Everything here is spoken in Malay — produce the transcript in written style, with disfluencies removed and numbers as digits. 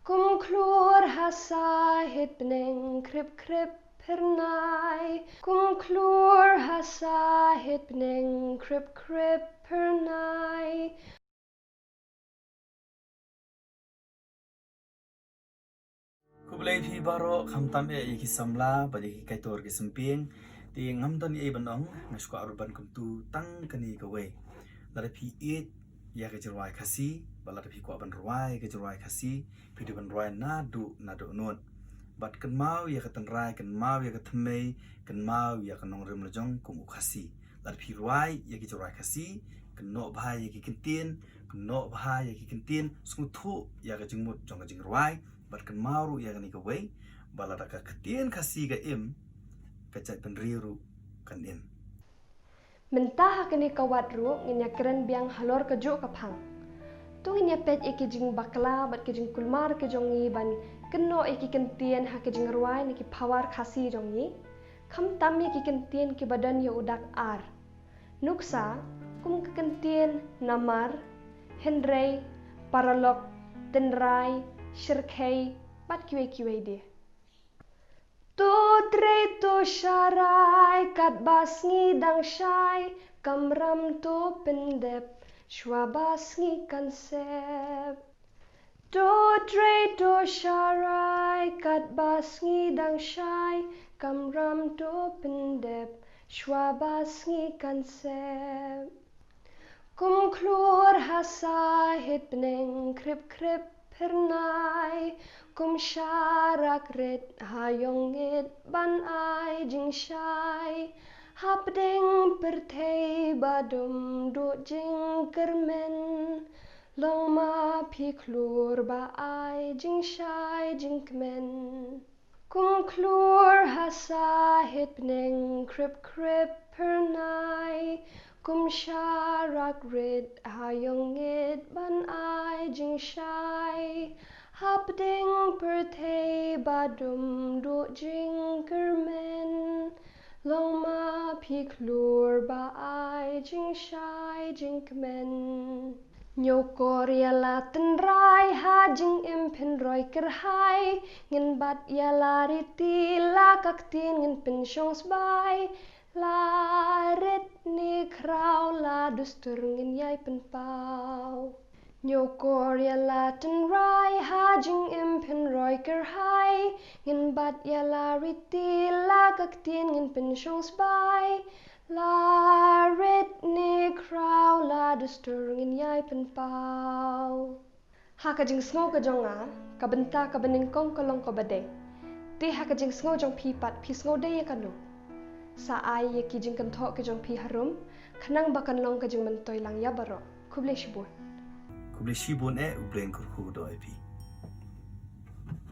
Kum klur hasa hit bning krip krip pernai. Kum klur hasa hit bning krip krip pernai. Khublei phi baro khamtam e yaki samla badi ki kaitor ki samping ti ngamton e banong ngasuka aruban kumtu tang kani kawe lada phi it ya ke jirwai khasi balada phi ko ban ruai ke jirwai khasi phi de ban ruai na du nun bat kan mau ya ke tanrai kan mau ya ke thmei kan mau ya kan nong rem lejong kum khasi lada phi ruai ya ke jirwai khasi kan no bhai ya ke Ktien kan no bhai ya ke Ktien smuthu ya ke jingmut jong ke jing ruai bat kan maru ya kan ikawe balada ka Ktien khasi ga im ka Jaitbynriew kan im Bynta hakani kawat ru nginya keren biang halor kejuk kapang. Tu nginya pet iki jing bakla bat ke jing kulmar ke jongi ban keno iki Ktien ha ke jing ruai niki pawar khasi jongi. Kham tam iki Ktien ki badan ya udak ar. Nuksa kum ke Ktien namar henrei paralok tenrai shirkei bat kiwe dia. Tu tre tu sharai kat basngi dang shai kamram tu pendep shwa basngi kansep. Tu tre tu sharai kat basngi dang shai kamram tu pendep shwa basngi kansep. Kum klur hasa hit bning krip krip pernai. Kum sharak rit hayongit ban ai jing shai. Hapding pertei badum du jing kermen. Long ma pi klur ba ai jing shai jing kmen. Kum klur hasa hit bning krip krip pernai. Kum sharak rit hayongit ban ai jing shai. Hapding pertei badum du jing kermen. Long ma pi klur ba ai jing shai jing kmen. Nyokor yala tenrai ha jing impen roi kerhai. Ngin bat yala riti la Ktien ngin pensyong sbai. La rit ni krau la dustur ngin yai penpau. Nyokor yala tenrai ha jing impen roi kerhai. Ngin bat yala riti la Ktien ngin pensyong sbai. La rit ni krau la dustur ngin yai penpau. Ha ka jing sngo ka jonga ka Bynta ka beningkong kolong ko bade. Ti ha ka jing sngo jong pi pat pi sngo de ya kanu. Sa ai ye ki jing kan thok ke jong pi harum khanang bakan long ka jing mentoy lang ya baro khublei shibun e ublen kurku do ip